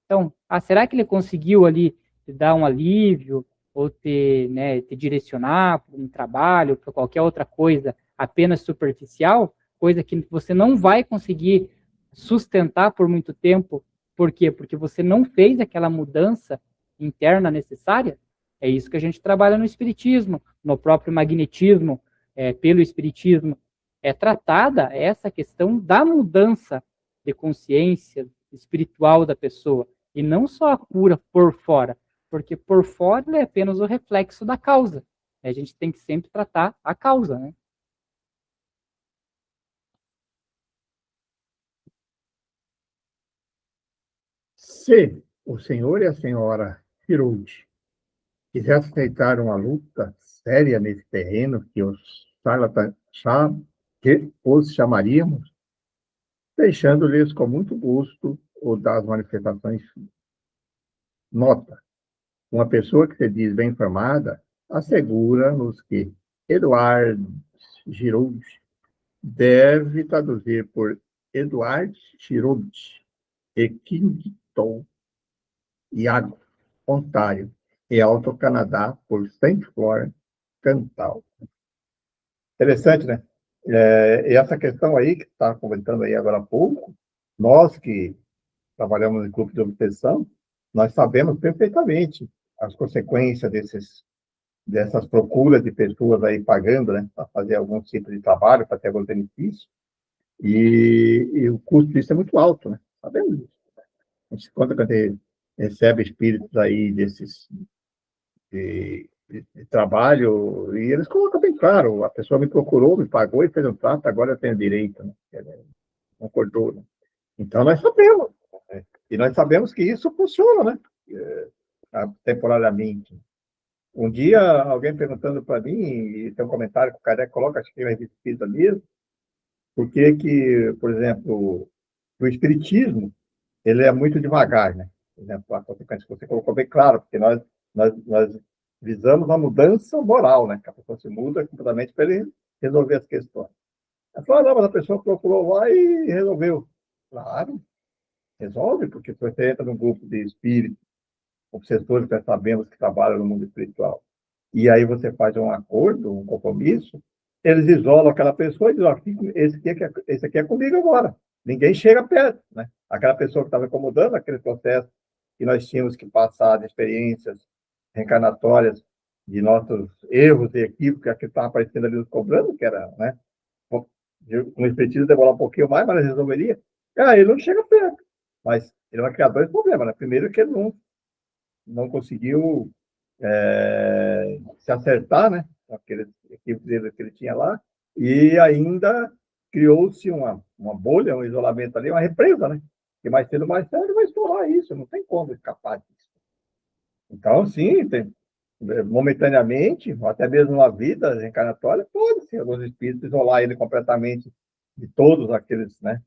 Então, será que ele conseguiu ali te dar um alívio ou te direcionar para um trabalho, para qualquer outra coisa apenas superficial, coisa que você não vai conseguir sustentar por muito tempo. Por quê? Porque você não fez aquela mudança interna necessária. É isso que a gente trabalha no espiritismo, no próprio magnetismo, pelo espiritismo. É tratada essa questão da mudança de consciência espiritual da pessoa e não só a cura por fora, porque por fora é apenas o reflexo da causa. A gente tem que sempre tratar a causa, né? Se o senhor e a senhora Hirold quisesse aceitar uma luta séria nesse terreno que os chamaríamos, deixando-lhes com muito gosto o das manifestações. Nota: uma pessoa que se diz bem informada assegura-nos que Eduard Giroud deve traduzir por Eduard Giroud, e Kingston, Iago, Ontário, e Alto Canadá, por Saint Florence, Cantal. Interessante, né? E essa questão aí, que está comentando aí agora há pouco, nós que trabalhamos em grupo de obtenção, nós sabemos perfeitamente as consequências dessas procuras de pessoas aí pagando, né, para fazer algum tipo de trabalho, para ter algum benefício, e o custo disso é muito alto, né? Sabemos disso. A gente conta quando recebe espíritos aí de trabalho, e eles colocam bem claro, a pessoa me procurou, me pagou e fez um trato, agora eu tenho direito, né? Concordou, né? Então, nós sabemos, né? E nós sabemos que isso funciona, né? Temporariamente. Um dia, alguém perguntando para mim, e tem um comentário que o Kardec coloca, acho que é espírita mesmo, por que, por exemplo, o espiritismo, ele é muito devagar, né? Por exemplo, a consequência que você colocou bem claro, porque nós visamos uma mudança moral, né? Que a pessoa se muda completamente para ele resolver as questões. Ela falou, não, mas a pessoa procurou lá e resolveu. Claro, resolve, porque se você entra num grupo de espíritos, obsessores que nós sabemos que trabalham no mundo espiritual, e aí você faz um acordo, um compromisso, eles isolam aquela pessoa e dizem, esse aqui é comigo agora. Ninguém chega perto, né? Aquela pessoa que estava incomodando aquele processo que nós tínhamos que passar de experiências reencarnatórias de nossos erros e equívocos que estavam aparecendo ali nos cobrando, que era, né? Um espiritismo demorar um pouquinho mais, mas resolveria. Ele não chega perto. Mas ele vai criar dois problemas, né? Primeiro que ele não conseguiu se acertar, né? Aquele equipe dele que ele tinha lá, e ainda criou-se uma bolha, um isolamento ali, uma represa, né? Que mais cedo ou mais tarde ele vai estourar isso, não tem como escapar disso. Então, sim, momentaneamente, ou até mesmo na vida reencarnatória, pode ser alguns espíritos isolar ele completamente de todos aqueles, né?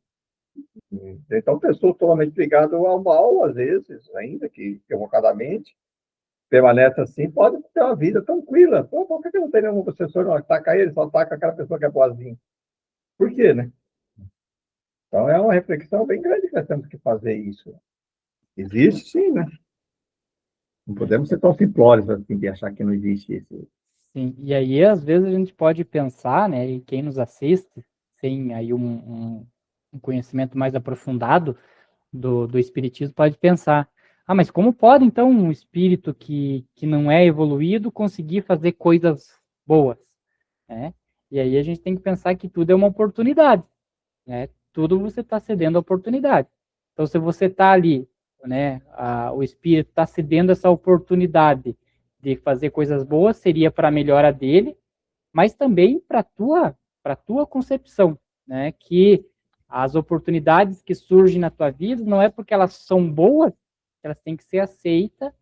Então, pessoas totalmente ligadas ao mal, às vezes, ainda que equivocadamente, permanece assim, pode ter uma vida tranquila. Pô, por que não tem nenhum obsessor não ataca ele, só ataca aquela pessoa que é boazinha? Por quê, né? Então, é uma reflexão bem grande que nós temos que fazer isso. Existe, sim, né? Não podemos ser tão simplórios assim, de achar que não existe isso. Sim, e aí às vezes a gente pode pensar, né, e quem nos assiste, sem aí um conhecimento mais aprofundado do espiritismo, pode pensar, mas como pode então um espírito que não é evoluído conseguir fazer coisas boas, né? E aí a gente tem que pensar que tudo é uma oportunidade, né? Tudo você está cedendo a oportunidade. Então se você está ali, né, o espírito está cedendo essa oportunidade de fazer coisas boas, seria para a melhora dele, mas também para a tua concepção, né? Que as oportunidades que surgem na tua vida não é porque elas são boas, elas têm que ser aceitas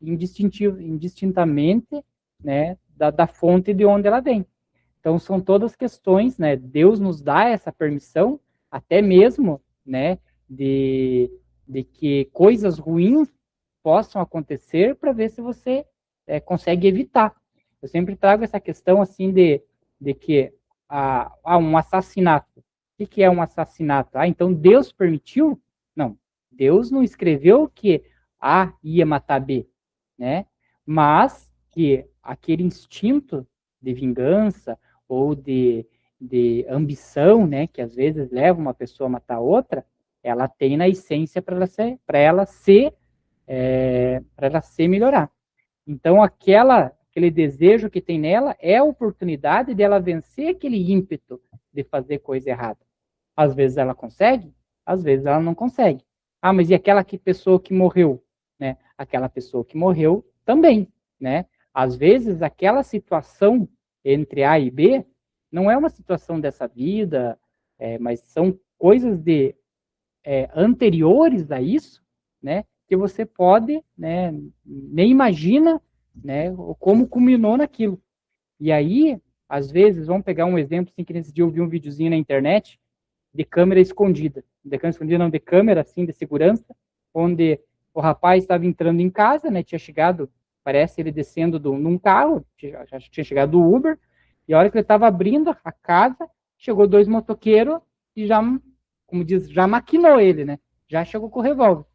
indistintamente, né, da fonte de onde ela vem. Então são todas questões, né? Deus nos dá essa permissão, até mesmo, né, de que coisas ruins possam acontecer para ver se você consegue evitar. Eu sempre trago essa questão assim de que um assassinato. O que é um assassinato? Então Deus permitiu? Não. Deus não escreveu que A ia matar B, né? Mas que aquele instinto de vingança ou de ambição, né, que às vezes leva uma pessoa a matar outra, ela tem na essência para ela se melhorar. Então, aquele desejo que tem nela é a oportunidade dela vencer aquele ímpeto de fazer coisa errada. Às vezes ela consegue, às vezes ela não consegue. Mas e aquela pessoa que morreu? Né? Aquela pessoa que morreu também, né? Às vezes aquela situação entre A e B não é uma situação dessa vida, mas são coisas anteriores a isso, né? Que você pode, né? Nem imagina, né? Como culminou naquilo. E aí, às vezes, vamos pegar um exemplo, assim, que nesse dia eu vi um videozinho na internet de câmera escondida. De câmera escondida, não, de câmera, assim, de segurança, onde o rapaz estava entrando em casa, né? Tinha chegado, parece ele descendo num carro, acho que tinha chegado do Uber, e a hora que ele estava abrindo a casa, chegou dois motoqueiros e já, como diz, já maquinou ele, né? já chegou com o revólver.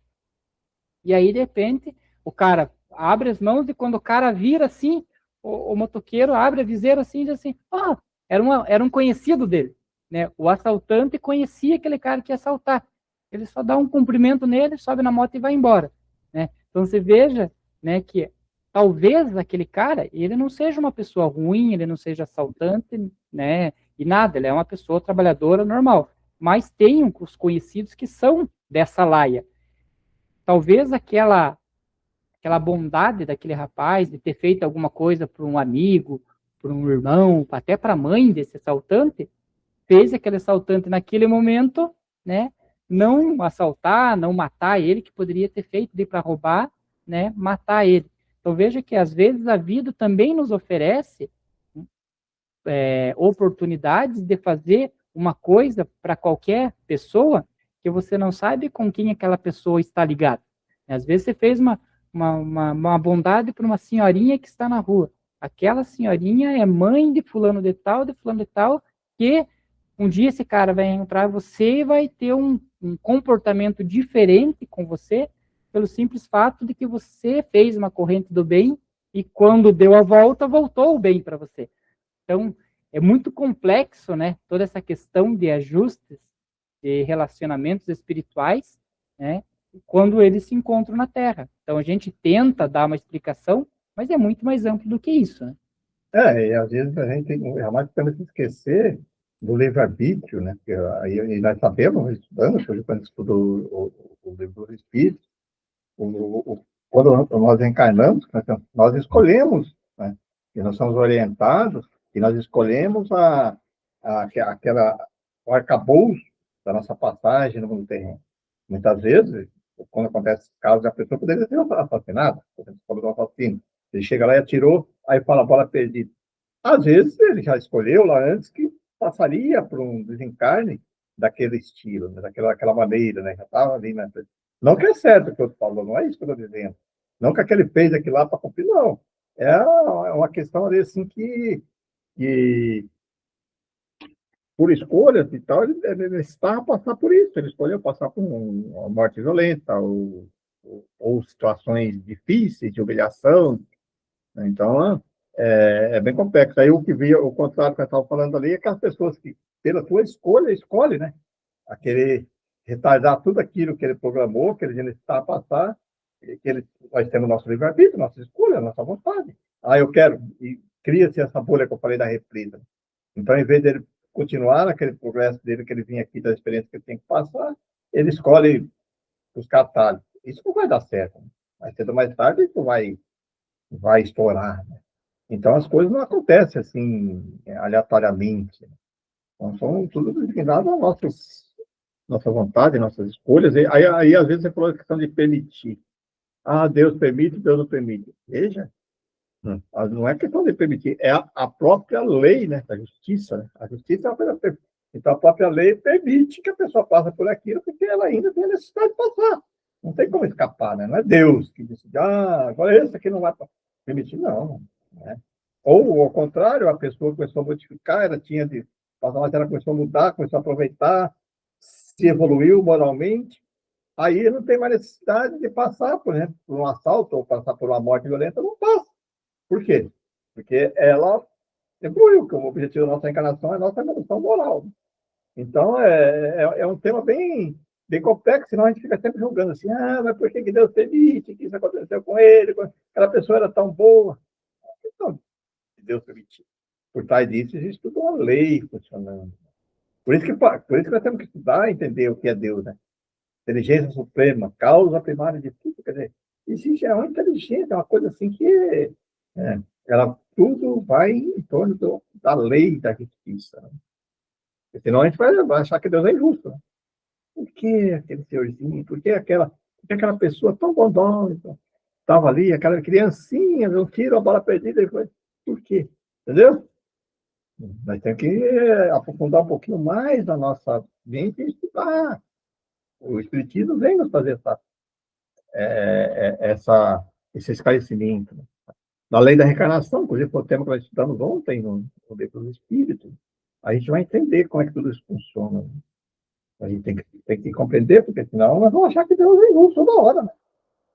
E aí, de repente, o cara abre as mãos e quando o cara vira assim, o motoqueiro abre a viseira assim e diz assim, era um conhecido dele, né? O assaltante conhecia aquele cara que ia assaltar. Ele só dá um cumprimento nele, sobe na moto e vai embora, né? Então você veja, né, que talvez aquele cara, ele não seja uma pessoa ruim, ele não seja assaltante, né, e nada, ele é uma pessoa trabalhadora normal, mas tem os conhecidos que são dessa laia. Talvez aquela bondade daquele rapaz de ter feito alguma coisa para um amigo, para um irmão, até para a mãe desse assaltante, fez aquele assaltante naquele momento, né, não assaltar, não matar ele, que poderia ter feito de para roubar, né, matar ele. Então veja que às vezes a vida também nos oferece oportunidades de fazer uma coisa para qualquer pessoa que você não sabe com quem aquela pessoa está ligada. Às vezes você fez uma bondade para uma senhorinha que está na rua. Aquela senhorinha é mãe de fulano de tal, que um dia esse cara vai entrar em você e vai ter um comportamento diferente com você pelo simples fato de que você fez uma corrente do bem e quando deu a volta, voltou o bem para você. Então, é muito complexo, né, toda essa questão de ajustes de relacionamentos espirituais, né, quando eles se encontram na Terra. Então, a gente tenta dar uma explicação, mas é muito mais amplo do que isso, né? E às vezes a gente jamais temos que esquecer do livre-arbítrio, né? Porque aí nós sabemos, estudamos, hoje quando estudo o livro do Espírito, quando nós encarnamos, nós escolhemos, né? E nós somos orientados, e nós escolhemos o arcabouço da nossa passagem no mundo terreno. Muitas vezes, quando acontece casos, a pessoa poderia ser assassinada, por exemplo, quando o assassino, ele chega lá e atirou, aí fala, bola perdida. Às vezes, ele já escolheu lá antes que passaria por um desencarne daquele estilo, né? daquela maneira, né? Já estava ali, né? Não que é certo o que eu estou falando, não é isso que eu estou dizendo. Não que aquele fez aquilo lá para cumprir, não. É uma questão ali, assim, que por escolhas e tal, ele está a passar por isso. Ele escolheu passar por uma morte violenta ou situações difíceis de humilhação. Então, é bem complexo. Aí o que via, o contrário que eu estava falando ali, é aquelas pessoas que, pela sua escolha, escolhe, né? A querer retardar tudo aquilo que ele programou, que ele está a passar, nós temos nosso livre-arbítrio, nossa escolha, nossa vontade. Eu quero, e cria-se essa bolha que eu falei da reprisa. Então, em vez dele continuar naquele progresso dele, que ele vinha aqui da experiência que ele tem que passar, ele escolhe buscar atalhos. Isso não vai dar certo. Né? Mais cedo ou mais tarde, isso vai estourar. Né? Então, as coisas não acontecem assim, aleatoriamente. Então, são tudo designados à nossa vontade, nossas escolhas. E aí, às vezes, você falou a questão de permitir. Deus permite, Deus não permite. Veja, não é questão de permitir, é a própria lei, né, da justiça. Né? A justiça é uma coisa perfeita. Então, a própria lei permite que a pessoa passe por aquilo, porque ela ainda tem a necessidade de passar. Não tem como escapar, né? Não é Deus que decide, agora esse aqui não vai permitir, não. Né? Ou, ao contrário, a pessoa começou a modificar, ela tinha de passar, mas ela começou a mudar, começou a aproveitar, se evoluiu moralmente, aí não tem mais necessidade de passar, por exemplo, por um assalto ou passar por uma morte violenta, não passa. Por quê? Porque ela evoluiu, que o objetivo da nossa encarnação é a nossa evolução moral. Então, é um tema bem complexo, senão a gente fica sempre julgando assim, mas por que Deus permite que isso aconteceu com ele? Aquela pessoa era tão boa. Então, Deus permitiu. Por trás disso, existe toda uma lei funcionando. Por isso que nós temos que estudar e entender o que é Deus, né? Inteligência suprema, causa primária de tudo. Quer dizer, existe uma inteligência, uma coisa assim que ela tudo vai em torno da lei da justiça. Né? Porque senão a gente vai achar que Deus é injusto. Né? Por que aquele senhorzinho? Por que aquela pessoa tão bondosa estava ali, aquela criancinha, um tiro, a bola perdida? Por quê? Entendeu? Nós temos que aprofundar um pouquinho mais na nossa mente e estudar. O Espiritismo vem nos fazer esse esclarecimento. Né? Na lei da reencarnação, inclusive, foi o tema que nós estudamos ontem no livro do Espírito, a gente vai entender como é que tudo isso funciona. Né? A gente tem que compreender, porque senão nós vamos achar que Deus é injusto toda hora, né?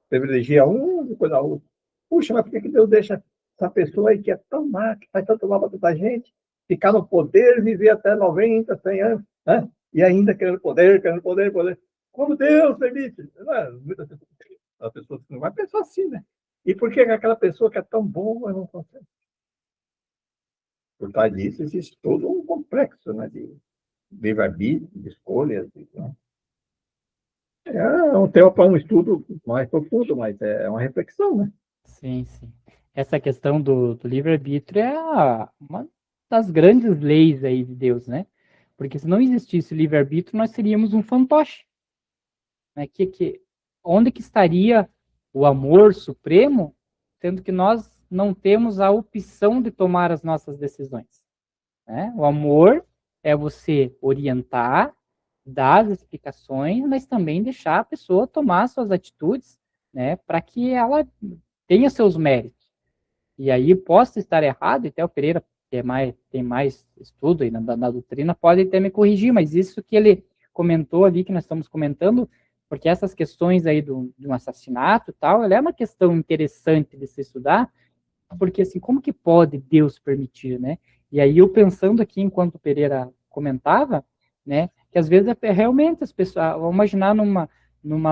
Privilegia um, depois a outra. Puxa, mas por que Deus deixa essa pessoa aí que é tão má, que faz tanto mal para tanta gente, ficar no poder, viver até 90, 100 anos, né? E ainda querendo poder, querendo poder, poder. Como Deus permite? A pessoa não vai pensar assim, né? E por que aquela pessoa que é tão boa não consegue? Por trás disso existe todo um complexo, né, de livre-arbítrio, de escolhas. Né? É um tema para um estudo mais profundo, mas é uma reflexão, né? Sim, sim. Essa questão do livre-arbítrio é uma das grandes leis aí de Deus, né? Porque se não existisse livre-arbítrio, nós seríamos um fantoche. Né? Onde que estaria o amor supremo, sendo que nós não temos a opção de tomar as nossas decisões? Né? O amor é você orientar, dar as explicações, mas também deixar a pessoa tomar suas atitudes, né, para que ela tenha seus méritos. E aí posso estar errado, e até o Pereira tem mais estudo aí na doutrina, pode até me corrigir, mas isso que ele comentou ali, que nós estamos comentando, porque essas questões aí de um assassinato e tal, ela é uma questão interessante de se estudar, porque assim, como que pode Deus permitir, né? E aí eu pensando aqui, enquanto o Pereira comentava, né, que às vezes realmente as pessoas, vamos imaginar num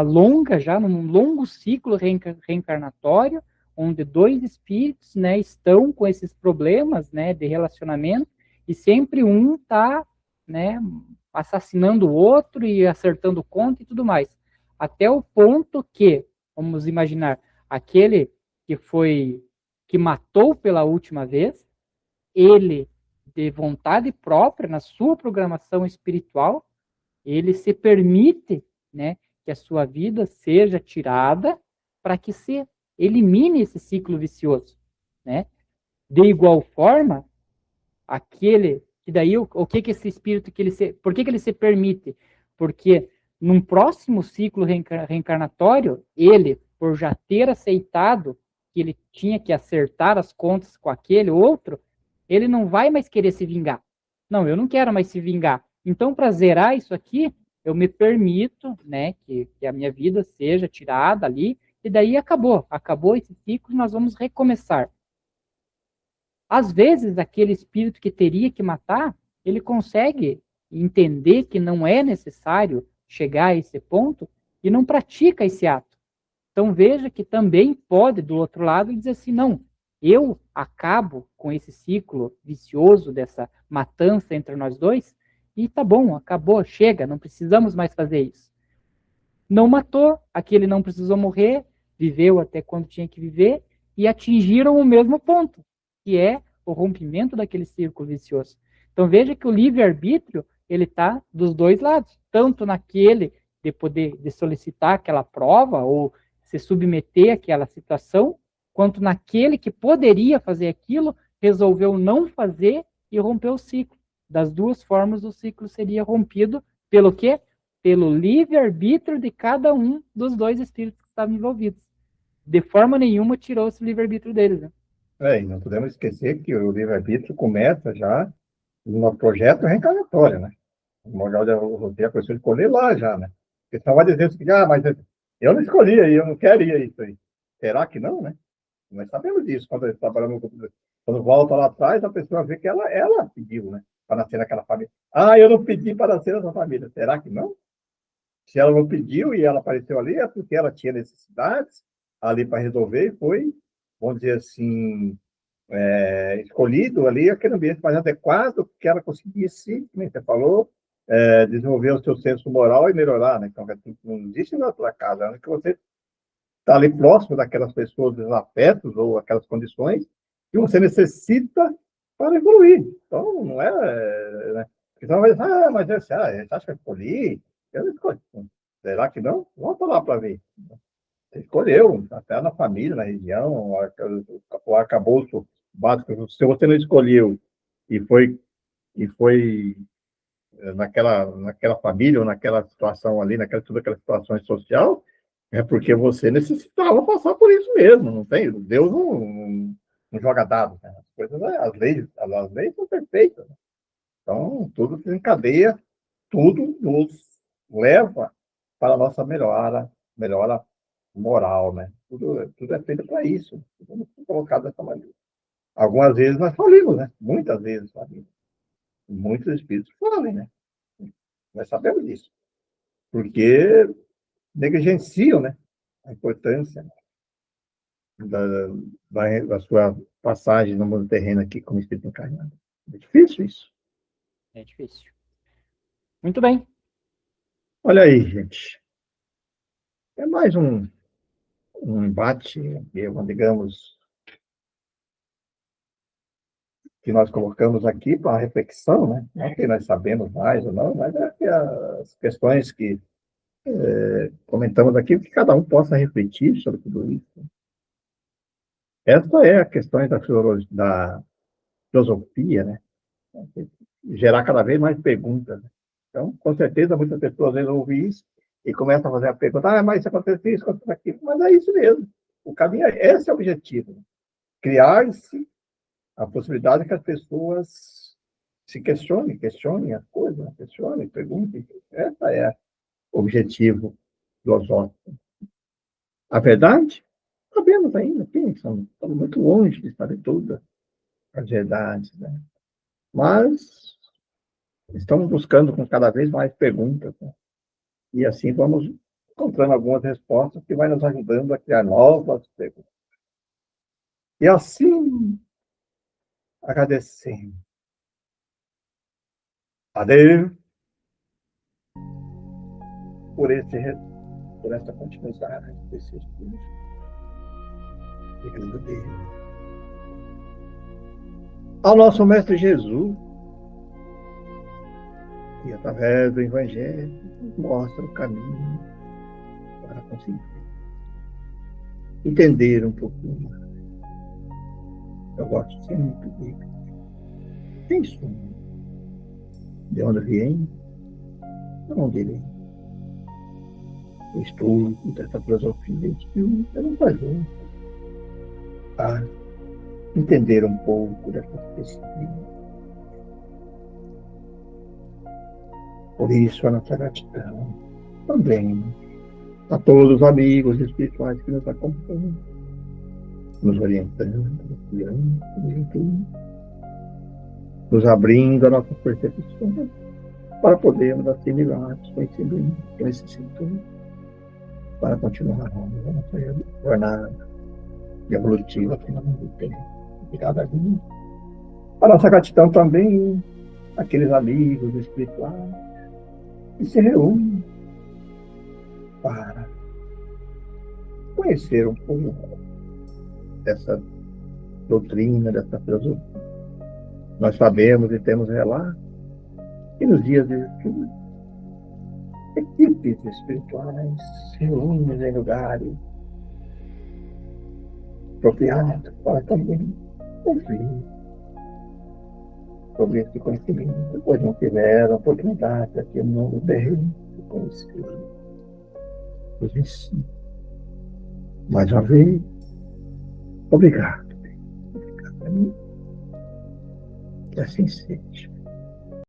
longo ciclo reencarnatório, onde dois espíritos, né, estão com esses problemas, né, de relacionamento, e sempre um está, né, assassinando o outro e acertando conta e tudo mais. Até o ponto que, vamos imaginar, aquele que matou pela última vez, ele, de vontade própria, na sua programação espiritual, ele se permite, né, que a sua vida seja tirada para que se elimine esse ciclo vicioso, né? De igual forma, aquele que daí o que esse espírito por que ele se permite? Porque num próximo ciclo reencarnatório, ele, por já ter aceitado que ele tinha que acertar as contas com aquele outro, ele não vai mais querer se vingar. Não, eu não quero mais se vingar. Então, para zerar isso aqui, eu me permito, né, que a minha vida seja tirada ali, e daí acabou esse ciclo, nós vamos recomeçar. Às vezes, aquele espírito que teria que matar, ele consegue entender que não é necessário chegar a esse ponto e não pratica esse ato. Então, veja que também pode, do outro lado, dizer assim: não, eu acabo com esse ciclo vicioso dessa matança entre nós dois, e tá bom, acabou, chega, não precisamos mais fazer isso. Não matou, aquele não precisou morrer, viveu até quando tinha que viver, e atingiram o mesmo ponto, que é o rompimento daquele círculo vicioso. Então veja que o livre-arbítrio, ele está dos dois lados, tanto naquele de solicitar aquela prova ou se submeter àquela situação, quanto naquele que poderia fazer aquilo, resolveu não fazer e rompeu o ciclo. Das duas formas, o ciclo seria rompido pelo quê? Pelo livre-arbítrio de cada um dos dois espíritos que estavam envolvidos. De forma nenhuma tirou esse livre-arbítrio deles. Né? E não podemos esquecer que o livre-arbítrio começa já no projeto reencarnatório, né? O Morgal já tem a pessoa escolher lá já, né? Porque senão vai dizer assim, mas eu não escolhi aí, eu não queria isso aí. Será que não, né? Nós sabemos disso quando está trabalhando no computador. Quando volta lá atrás, a pessoa vê que ela pediu, né? Para nascer naquela família. Eu não pedi para nascer nessa família. Será que não? Se ela não pediu e ela apareceu ali, é porque ela tinha necessidades ali para resolver e foi, vamos dizer assim, escolhido ali aquele ambiente mais adequado que ela conseguisse, como você falou, desenvolver o seu senso moral e melhorar, né? Então, não existe na tua casa, né? Que você está ali próximo daquelas pessoas, dos afetos ou aquelas condições que você necessita para evoluir. Então, não é... Né? Então, mas você acha que eu escolhi? Eu não escolhi. Será que não? Vamos lá para ver. Você escolheu, até na família, na região, o arcabouço básico. Se você não escolheu e foi naquela família ou naquela situação ali, toda aquela situação social, é porque você necessitava passar por isso mesmo, não tem? Deus não joga dados, né? As coisas, as leis são perfeitas, né? Então, tudo se encadeia, tudo nos leva para a nossa melhora moral, né? Tudo é feito para isso. Tudo é colocado dessa maneira. Algumas vezes nós falimos, né? Muitas vezes falimos. Muitos espíritos falem, né? Nós sabemos disso. Porque negligenciam, né? A importância da sua passagem no mundo terreno aqui como espírito encarnado. É difícil isso. É difícil. Muito bem. Olha aí, gente. É mais um embate, digamos, que nós colocamos aqui para reflexão, né? Não que nós sabemos mais ou não, mas é que as questões que comentamos aqui, que cada um possa refletir sobre tudo isso. Essa é a questão da filosofia, né? Gerar cada vez mais perguntas. Então, com certeza, muitas pessoas às vezes ouvem isso e começam a fazer a pergunta, mas isso acontece isso, acontece aquilo. Mas é isso mesmo. O caminho esse é o objetivo. Criar-se a possibilidade que as pessoas se questionem as coisas, questionem, perguntem. Esse é o objetivo filosófico. A verdade, sabemos ainda, estamos muito longe de saber todas as verdades, né? Mas estamos buscando com cada vez mais perguntas, né? E assim vamos encontrando algumas respostas que vai nos ajudando a criar novas perguntas. E assim, agradecendo a Deus por essa continuidade desse estudo. Obrigado a Deus. Ao nosso Mestre Jesus, que através do Evangelho nos mostra o caminho para conseguir entender um pouquinho mais. Eu gosto sempre de quem somos, de onde viemos, de onde iremos. O estudo dessa filosofia eu não fazer a entender um pouco dessas pesquisas. Por isso, a nossa gratidão também a todos os amigos espirituais que nos acompanham, nos orientando, nos guiando, nos abrindo a nossa percepção para podermos assimilar os conhecimentos que necessitamos para continuar a nossa jornada evolutiva aqui no mundo terreno. Obrigado a mim. A nossa gratidão também àqueles amigos espirituais que se reúnem para conhecer um pouco dessa doutrina, dessa filosofia. Nós sabemos e temos relatos que nos dias de estudo, equipes espirituais se reúnem em lugares apropriados para também ouvir sobre esse conhecimento, pois não tiveram oportunidade aqui no mundo terreno de conhecer os ensinos. Mais uma vez, obrigado. Obrigado a mim. Que assim seja.